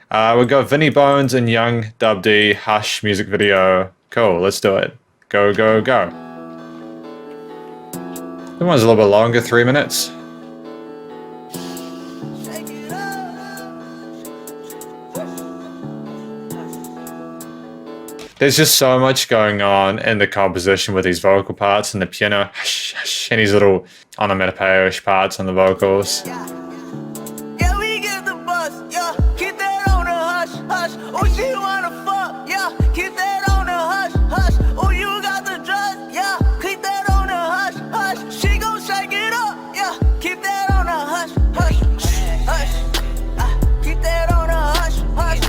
We've got Vinnie Bones and Young Dub D Hush music video. Cool, let's do it. Go, go, go. That one's a little bit longer, 3 minutes. There's just so much going on in the composition with these vocal parts and the piano, hush, hush, and these little onomatopoeish parts on the vocals. Yeah, we get the bus, yeah, keep that on the hush, hush. Oh, she wanna fuck, yeah, keep that on the hush, hush. Oh, you got the drugs, yeah, keep that on the hush, hush. She gon' shake it up, yeah, keep that on the hush, hush, hush. Keep that on the hush, hush.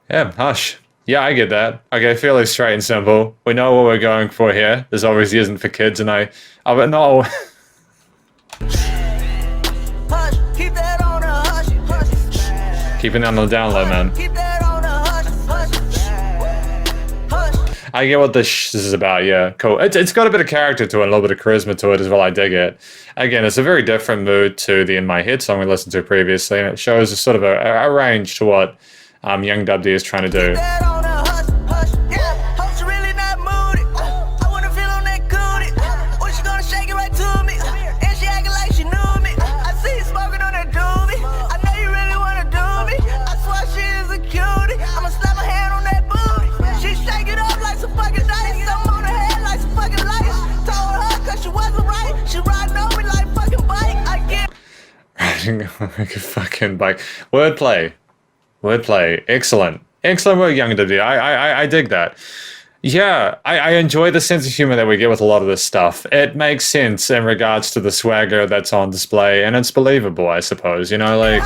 Yeah, hush. Yeah, I get that. Okay, fairly straight and simple. We know what we're going for here. This obviously isn't for kids, and but no. Hush, keep that on the hush, hush. Keeping it on the down low, man. Keep that on the hush, hush. Hush. I get what this is about, yeah. Cool. It's got a bit of character to it, a little bit of charisma to it as well. I dig it. Again, it's a very different mood to the In My Head song we listened to previously, and it shows a sort of a range to what Young Dub D is trying to do. Fucking bike. Wordplay. Excellent work, Young Dub D. I dig that. Yeah, I enjoy the sense of humor that we get with a lot of this stuff. It makes sense in regards to the swagger that's on display, and it's believable, I suppose, you know, like...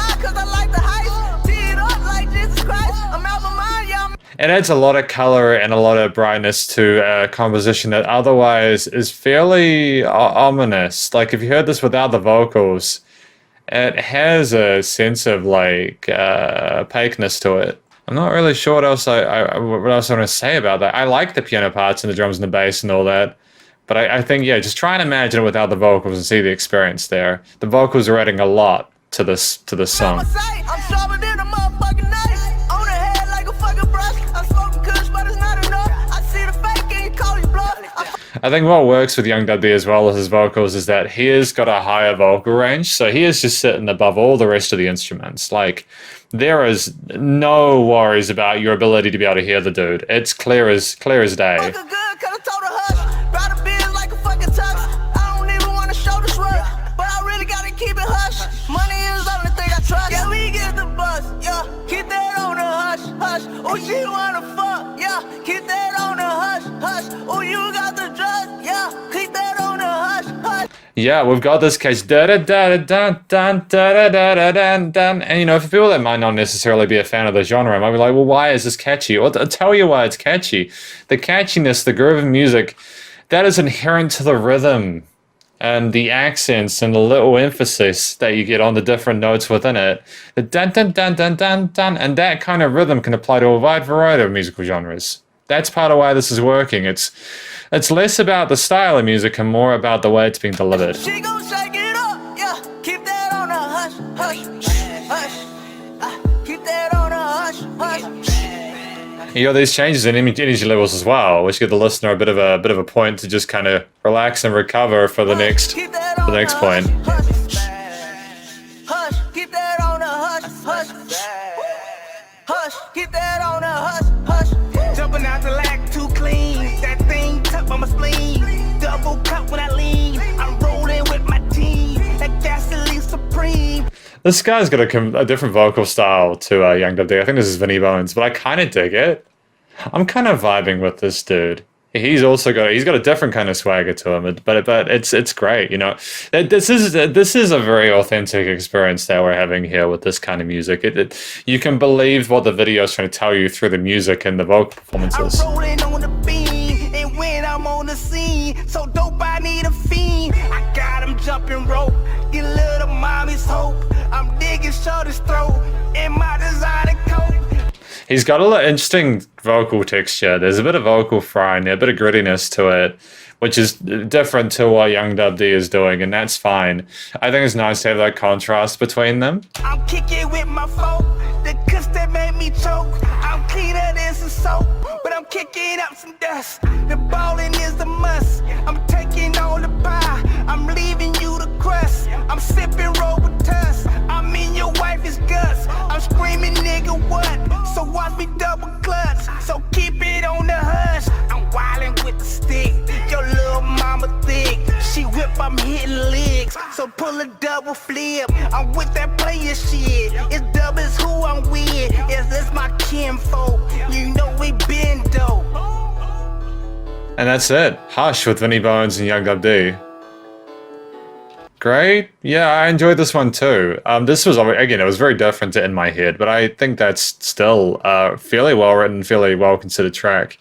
It adds a lot of color and a lot of brightness to a composition that otherwise is fairly ominous. Like, if you heard this without the vocals, it has a sense of, like, opaqueness to it. I'm not really sure what else I want to say about that. I like the piano parts and the drums and the bass and all that. But I think, yeah, just try and imagine it without the vocals and see the experience there. The vocals are adding a lot to this song. I think what works with Young Dub D as well as his vocals is that he has got a higher vocal range, so he is just sitting above all the rest of the instruments. Like, there is no worries about your ability to be able to hear the dude. It's clear as day. Oh, she wanna fuck, yeah, keep that on the hush, hush. Oh, you got the drugs, yeah, keep that on the hush, hush. Yeah, we've got this case, da-da-da-da-dun-dun-da-da-da-da-dun-dun. And, you know, for people that might not necessarily be a fan of the genre, might be like, well, why is this catchy? Well, I'll tell you why it's catchy. The catchiness, the groove of music, that is inherent to the rhythm and the accents and the little emphasis that you get on the different notes within it. The dun dun dun dun dun dun, and that kind of rhythm can apply to a wide variety of musical genres. That's part of why this is working. It's less about the style of music and more about the way it's being delivered. She gon' shake it up, yeah. Keep that on a hush, hush, hush. Keep that on a hush, hush. You got these changes in energy levels as well, which give the listener a bit of a point to just kind of relax and recover for the next point. Jumping out the lag too clean. That thing tucked on my spleen. Double cup when I lean. I'm rolling with my team. That gasoline supreme. This guy's got a different vocal style to Young Dub D. I think this is Vinnie Bones, but I kind of dig it. I'm kind of vibing with this dude. He's got a different kind of swagger to him, but it's great, you know. This is a very authentic experience that we're having here with this kind of music. You can believe what the video is trying to tell you through the music and the vocal performances. I'm rolling on the beam, and when I'm on the scene, so dope I need a fiend. I got him jumping rope, get little mommy's hope. I'm digging shorty's throat in my designer coat. He's got a lot of interesting vocal texture. There's a bit of vocal fry in there, a bit of grittiness to it, which is different to what Young Dub D is doing, and that's fine. I think it's nice to have that contrast between them. I'm kicking with my folk, the cuss that made choke. I'm cleaner than some soap, but I'm kicking up some dust. The ballin' is the must. I'm taking all the pie. I'm leaving you the crust. I'm sipping Robitussin. I'm in your wife's guts. I'm screaming, nigga, what? So watch me double clutch. So keep it on the hush. I'm wildin' with the stick. Your little mama thick. She whip, I'm hitting legs. So pull a double flip. I'm with that player shit. It's doubles who I'm with. Yes, that's my kinfolk. You know we been dope. And that's it. Hush with Vinnie Bones and Young Dub D. Great. Yeah, I enjoyed this one too. This was, again, it was very different to In My Head, but I think that's still fairly well written, fairly well considered track.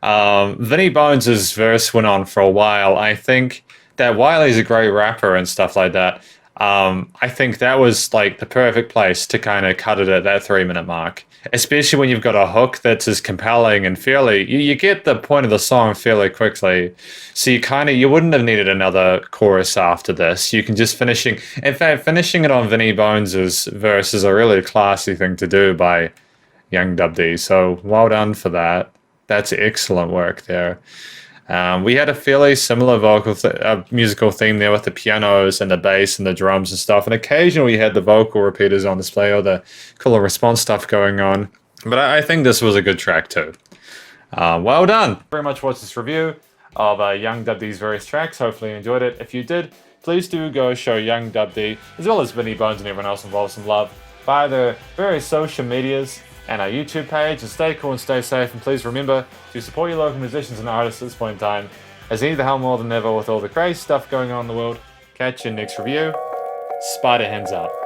Vinnie Bones' verse went on for a while. I think that while he's a great rapper and stuff like that, I think that was like the perfect place to kind of cut it at that 3-minute mark. Especially when you've got a hook that's as compelling and fairly, you get the point of the song fairly quickly. So you wouldn't have needed another chorus after this. You can just finishing it on Vinnie Bones' verse is a really classy thing to do by Young Dub D. So well done for that. That's excellent work there. We had a fairly similar musical theme there with the pianos and the bass and the drums and stuff. And occasionally we had the vocal repeaters on display or the call and response stuff going on. But I think this was a good track too. Well done. Very much watched this review of Young Dub D's various tracks. Hopefully you enjoyed it. If you did, please do go show Young Dub D as well as Vinnie Bones and everyone else involved some love via their various social medias and our YouTube page. And stay cool and stay safe. And please remember to support your local musicians and artists at this point in time, as they need the help more than ever with all the crazy stuff going on in the world. Catch you next review. Spider hands up.